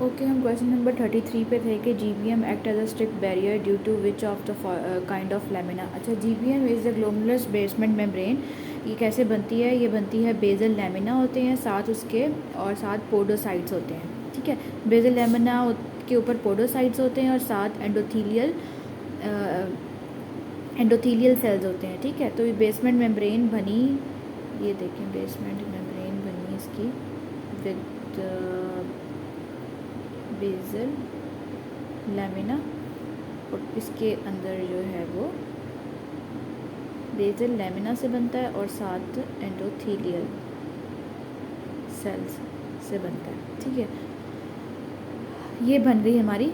Okay, हम question number 33 पे थे कि GBM act as a strict barrier due to which of the kind of lamina. अच्छा, GBM is the glomerulus basement membrane. ये कैसे बनती है? ये बनती है बेसल लैमिना होते हैं साथ उसके, और साथ पोडोसाइट्स होते हैं। ठीक है, बेसल लैमिना के ऊपर पोडोसाइट्स होते हैं और साथ एंडोथीलियल सेल्स होते हैं। ठीक है, तो ये बेसमेंट मेम्ब्रेन बनी, ये देखें बेसमेंट मेम्ब्रेन बनी इसकी विद बेसल लैमिना, और इसके अंदर जो है वो बेसल लैमिना से बनता है और साथ एंडोथीलियल सेल्स से बनता है। ठीक है, ये बन गई हमारी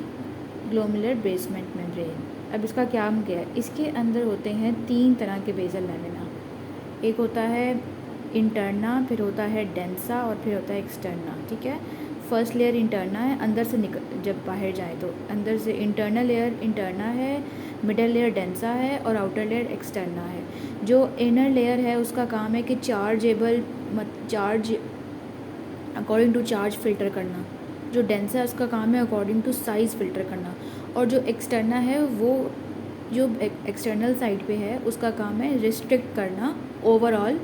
ग्लोमेरुलर बेसमेंट मेम्ब्रेन। अब इसका क्या हम क्या है, इसके अंदर होते हैं 3 तरह के बेसल लैमिना। एक होता है इंटरना, फिर होता है डेंसा और फिर होता है एक्सटर्ना। ठीक है, फर्स्ट लेयर इंटरना है, अंदर से जब बाहर जाए तो अंदर से इंटरनल लेयर इंटरना है, मिडल लेयर डेंसा है और आउटर लेयर एक्सटर्ना है। जो इनर लेयर है उसका काम है कि charge according to charge filter करना। जो डेंसा है उसका काम है अकॉर्डिंग टू साइज़ फ़िल्टर करना। और जो एक्सटर्ना है वो जो एक्सटर्नल साइड पे है उसका काम है रिस्ट्रिक्ट करना ओवरऑल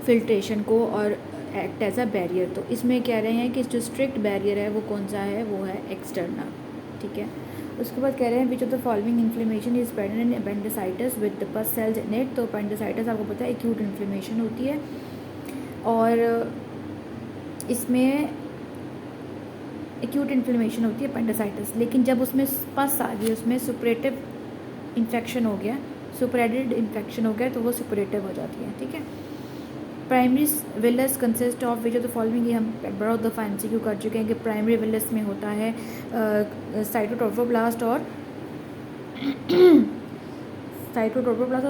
फिल्ट्रेशन को और एक्ट एज अ बैरियर। तो इसमें कह रहे हैं कि जो स्ट्रिक्ट बैरियर है वो कौन सा है, वो है एक्सटर्ना। ठीक है, उसके बाद कह रहे हैं विच of the following inflammation is present in appendicitis with the पस सेल्स इन इट। तो अपेंडिसाइटिस आपको पता है एक्यूट इन्फ्लेमेशन होती है, और इसमें एक्यूट इन्फ्लेमेशन होती है अपेंडिसाइटिस, लेकिन जब उसमें पस आ गई, उसमें सुपरेटिव इन्फेक्शन हो गया, सुपरेटेड इन्फेक्शन हो गया, तो वो सुपरेटिव हो जाती है। ठीक है, primary villous consist of which of the following, ये हम बड़ा दफ़ा MCQ कर चुके हैं कि प्राइमरी विलस में होता है साइटोट्रोफोब्लास्ट और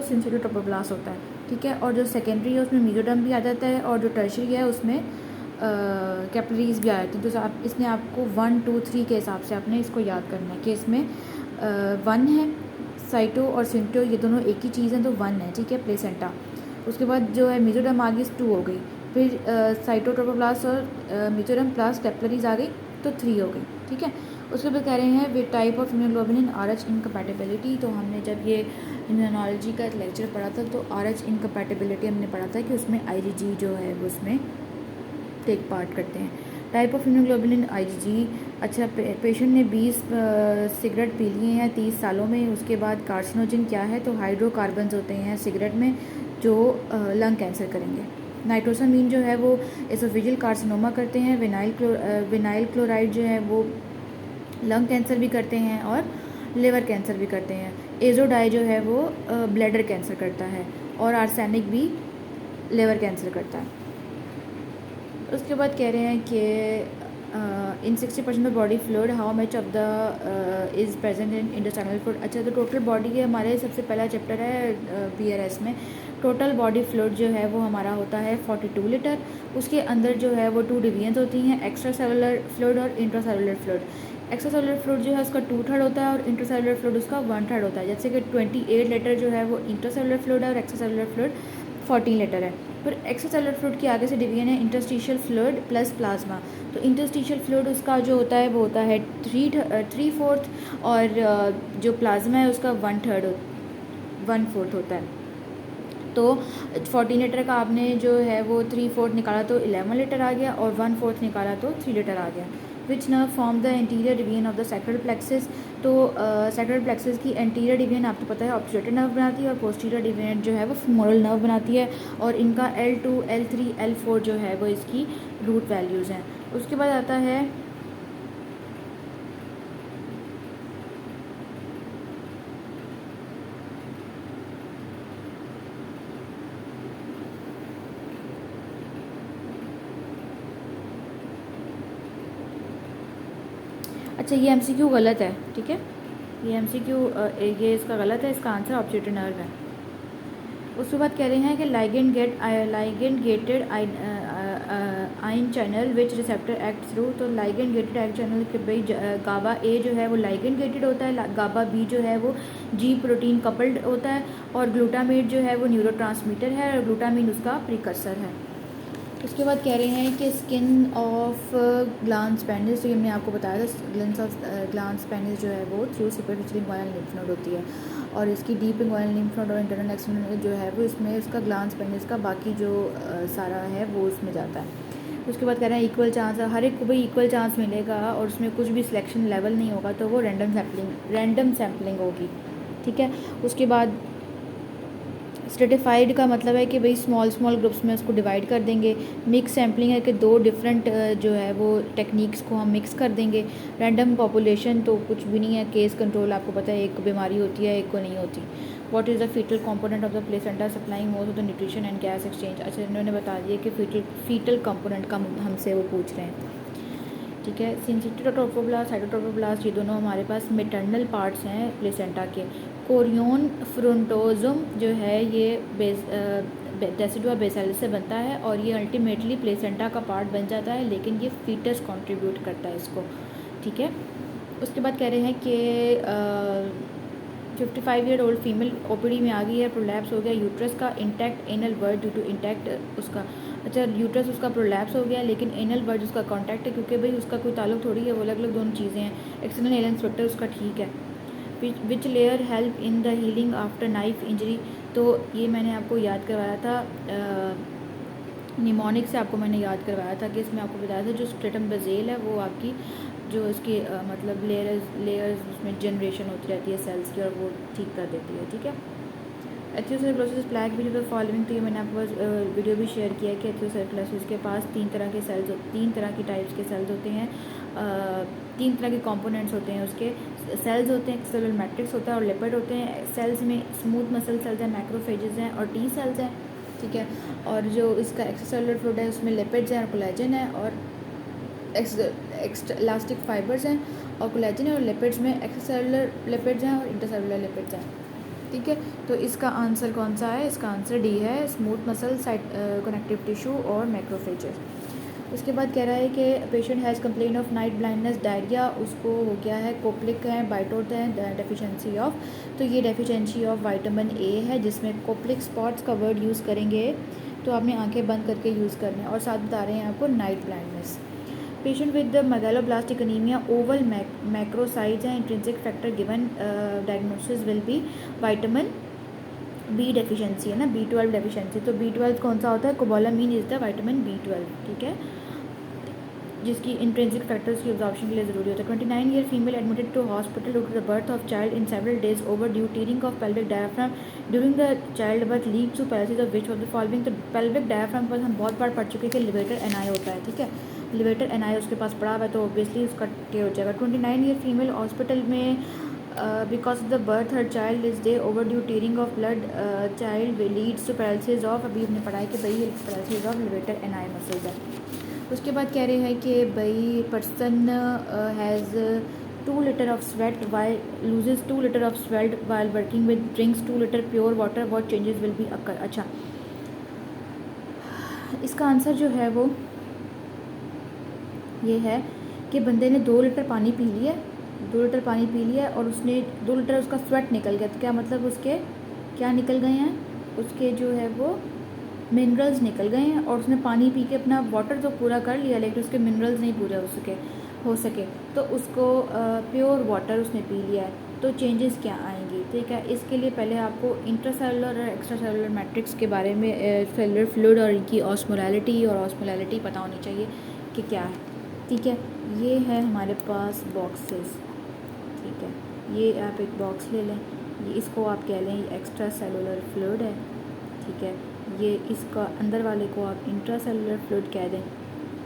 सिंसिटियोट्रोफोब्लास्ट होता है। ठीक है, और जो सेकेंडरी है उसमें मेसोडर्म भी आ जाता है, और जो टर्शियरी है उसमें कैपिलरीज भी आ जाती है। तो आप इसने आपको 1, 2, 3 के हिसाब से आपने इसको याद करना है कि इसमें 1 है साइटो और सिंटो, ये दोनों एक ही चीज़ हैं तो 1 है। ठीक है, प्लेसेंटा। उसके बाद जो है मेसोडर्म आ गई 2 हो गई, फिर साइटोट्रोफोब्लास्ट और मेसोडर्म प्लस कैपिलरीज आ गई तो 3 हो गई। ठीक है, उसके बाद कह रहे हैं with type of immunoglobulin RH incompatibility. तो हमने जब ये इम्यूनोलॉजी का लेक्चर पढ़ा था तो RH इनकम्पैटिबिलिटी हमने पढ़ा था कि उसमें IgG जो है वो उसमें टेक पार्ट करते हैं। Type of immunoglobulin IgG। अच्छा, पेशेंट ने 20 सिगरेट पी लिए हैं 30 सालों में, उसके बाद कार्सिनोजन क्या है, तो हाइड्रोकार्बन्स होते हैं सिगरेट में जो लंग कैंसर करेंगे। नाइट्रोसामीन जो है वो एसोफेजियल कार्सिनोमा करते हैं। विनाइल क्लोराइड जो है वो लंग कैंसर भी करते हैं और लिवर कैंसर भी करते हैं। एजोडाई जो है वो ब्लैडर कैंसर करता है, और आर्सेनिक भी लिवर कैंसर करता है। उसके बाद कह रहे हैं कि इन 60% of body fluid how much of the is present in intestinal fluid. अच्छा, तो टोटल बॉडी के हमारे सबसे पहला चैप्टर है PRS में। टोटल बॉडी फ्लूइड जो है वो हमारा होता है 42 लीटर। उसके अंदर जो है वो 2 डिवीजन्स होती हैं, एक्स्ट्रा सेलुलर फ्लूइड और intra cellular fluid. Extra cellular fluid जो है उसका 2/3 होता है और इंट्रा सेलुलर फ्लूइड उसका 1/3 होता है। जैसे कि 28 लीटर जो है वो इंट्रा सेलुलर फ्लूइड है और एक्स्ट्रा सेलुलर फ्लूइड 14 लीटर है। फिर एक्स्ट्रा सेलुलर फ्लूइड के आगे से डिवीजन है इंटरस्टिशियल फ्लूइड प्लस प्लाज्मा। तो इंटरस्टिशियल फ्लूइड उसका जो होता है वो होता है 3/4, और जो प्लाज्मा है उसका 1/4 होता है। तो 14 लीटर का आपने जो है वो 3/4 निकाला तो 11 लीटर आ गया, और 1/4 निकाला तो 3 लीटर आ गया। Which nerve form the anterior division of the sacral plexus. तो सैक्रल प्लेक्सिस की एंटीरियर डिवीजन आपको पता है ऑब्टूरेटर नर्व बनाती है, और पोस्टीरियर डिवीजन जो है वो फेमोरल नर्व बनाती है, और इनका L2, L3, L4 जो है वो इसकी रूट वैल्यूज़ हैं। उसके बाद आता है अच्छा, ये MCQ गलत है। ठीक है, ये MCQ ये इसका गलत है, इसका आंसर ऑब्टूरेटर नर्व है। उसके बाद कह रहे हैं कि ligand gated ion channel which receptor act through. तो लाइगेंड गेटेड आयन चैनल के भाई गाबा A जो है वो लाइगेंड गेटेड होता है, गाबा B जो है वो G प्रोटीन कपल्ड होता है, और ग्लूटामेट जो है वो न्यूरोट्रांसमीटर है और ग्लूटामीन उसका प्रिकर्सर है। उसके बाद कह रहे हैं कि स्किन ऑफ ग्लांस पेनिस, जो हमने आपको बताया था, ग्लांस पेनिस जो है वो through superficial inguinal lymph node होती है, और इसकी डीप इंग्वाइनल लिम्फ नोड और इंटरनल एक्सटर्नल जो है वो इसमें उसका ग्लांस पेनिस का बाकी जो सारा है वो उसमें जाता है। उसके बाद कह रहे हैं इक्वल चांस है, हर एक को भाई इक्वल चांस मिलेगा और उसमें कुछ भी सिलेक्शन लेवल नहीं होगा, तो वो रैंडम सैम्पलिंग होगी, ठीक है। उसके बाद स्ट्रेटिफाइड का मतलब है कि भाई स्मॉल ग्रुप्स में उसको डिवाइड कर देंगे। मिक्स सैम्पलिंग है कि दो डिफरेंट जो है वो टेक्निक्स को हम मिक्स कर देंगे। रैंडम पॉपुलेशन तो कुछ भी नहीं है। केस कंट्रोल आपको पता है, एक को बीमारी होती है एक को नहीं होती। What is the fetal component of the placenta supplying most of the nutrition and gas exchange. अच्छा, इन्होंने बता दिया कि फीटल कंपोनेंट का हमसे वो पूछ रहे हैं, ठीक है। सिंसिटियोट्रोफोब्लास्ट, साइटोट्रोफोब्लास्ट, ये दोनों हमारे पास मेटर्नल पार्ट्स हैं प्लेसेंटा के। कोरियोन फ्रोंटोजम जो है ये डेसिडुआ बेसिलस से बनता है और ये अल्टीमेटली प्लेसेंटा का पार्ट बन जाता है, लेकिन ये फीटस कंट्रीब्यूट करता है इसको, ठीक है। उसके बाद कह रहे हैं कि 55 ईयर ओल्ड फीमेल ओपीडी में आ गई है, प्रोलैप्स हो गया यूट्रस का, intact anal word due to intact उसका। अच्छा, यूट्रस उसका प्रोलैप्स हो गया लेकिन एनल वर्ड उसका कॉन्टैक्ट है, क्योंकि भाई उसका कोई ताल्लुक थोड़ी है, वो अलग अलग दोनों चीज़ें हैं। एक्सटर्नल एयर इंस्पेक्टर उसका ठीक है। Which layer help in the healing after knife injury, तो ये मैंने आपको याद करवाया था, निमोनिक से आपको मैंने याद करवाया था कि इसमें आपको बताया था जो स्ट्रेटम बेज़ेल है वो आपकी जो इसकी मतलब लेयर्स उसमें जनरेशन होती रहती है सेल्स की और वो ठीक कर देती है, ठीक है। एथियोसेफलोसिस प्लैक भी जो फॉलोइंग, तो ये मैंने आपके पास वीडियो भी शेयर किया है कि एथियोसेफलोसिस के पास तीन तरह की टाइप्स के सेल्स होते हैं, तीन तरह के कंपोनेंट्स होते हैं उसके। सेल्स होते हैं, एक्सट्रासेलुलर मैट्रिक्स होता है और लिपिड होते हैं। सेल्स में स्मूथ मसल सेल्स हैं, मैक्रोफेजेस हैं और टी सेल्स हैं, ठीक है। और जो इसका एक्स्ट्रासेलुलर फ्लूइड है उसमें लिपिड्स हैं और कोलेजन है, और इलास्टिक फाइबर्स हैं और कोलेजन है, और लिपिड्स में एक्स्ट्रासेलुलर लिपिड्स हैं और इंटरसेलुलर लिपिड्स हैं, ठीक है। तो इसका आंसर कौन सा है? इसका आंसर डी है, स्मूथ मसल कनेक्टिव टिश्यू और मैक्रोफेजेस। उसके बाद कह रहा है कि patient has complain of night blindness diarrhoea, उसको हो गया है कोप्लिक है, बाइटोट है, डेफिशिएंसी ऑफ, तो ये डेफिशिएंसी ऑफ विटामिन ए है, जिसमें कोप्लिक स्पॉट्स का वर्ड यूज़ करेंगे तो आपने आंखें बंद करके यूज़ करना है, और साथ बता रहे हैं आपको night blindness. Patient with megaloblastic anaemia, oval macrocytes हैं, intrinsic factor given diagnosis will be vitamin B deficiency है ना, B12 डेफिशिएंसी। तो B12 कौन सा होता है? कोबालामीन इज़ द विटामिन B12, ठीक है, जिसकी इंट्रिंसिक फैक्टर्स की ऑब्जॉर्प्शन के लिए ज़रूरी होता है। 29 year female admitted to hospital due to the birth of child in several days over due tearing of pelvic diaphragm during the child birth leads to paralysis of which of the following. तो pelvic diaphragm पर हम बहुत बार पढ़ चुके हैं कि levator NI होता है, ठीक है, लिवेटर एनआई उसके पास पड़ा हुआ है, तो ऑब्वियसली उसका टे हो जाएगा। 29 ईयर फीमेल हॉस्पिटल में because of the birth her child is day over due tearing of blood child leads to paralysis of, अभी हमने पढ़ा है कि भाई paralysis of levator ani muscles है। उसके बाद कह रहे हैं कि भाई person has 2 litre of sweat while loses 2 litre of sweat while working with drinks 2 litre pure water, what changes will be अकर। अच्छा, इसका आंसर जो है वो ये है कि बंदे ने 2 लीटर पानी पी लिया, 2 लीटर पानी पी लिया और उसने 2 लीटर उसका स्वेट निकल गया, तो क्या मतलब उसके क्या निकल गए हैं? उसके जो है वो मिनरल्स निकल गए हैं, और उसने पानी पी के अपना वाटर तो पूरा कर लिया लेकिन उसके मिनरल्स नहीं पूरे हो सके, तो उसको प्योर वाटर उसने पी लिया है, तो चेंजेस क्या आएंगी, ठीक है। इसके लिए पहले आपको इंट्रासेलुलर और एक्स्ट्रासेलुलर मैट्रिक्स के बारे में सेलुलर फ्लूइड और इनकी ऑस्मोलैरिटी पता होनी चाहिए कि क्या है, ठीक है। ये है हमारे पास बॉक्सेस, ठीक है, ये आप एक बॉक्स ले लें, ये इसको आप कह लें एक्स्ट्रा सेलुलर फ्लूइड है, ठीक है, ये इसका अंदर वाले को आप इंट्रासेलुलर फ्लूइड कह दें,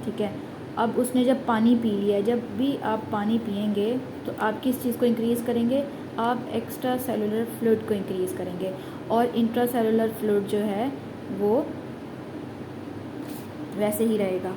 ठीक है। अब उसने जब पानी पी लिया, जब भी आप पानी पिएंगे तो आप किस चीज़ को इंक्रीज़ करेंगे? आप एक्स्ट्रा सेलुलर फ्लूइड को इंक्रीज़ करेंगे, और इंट्रासेलुलर फ्लूइड जो है वो वैसे ही रहेगा,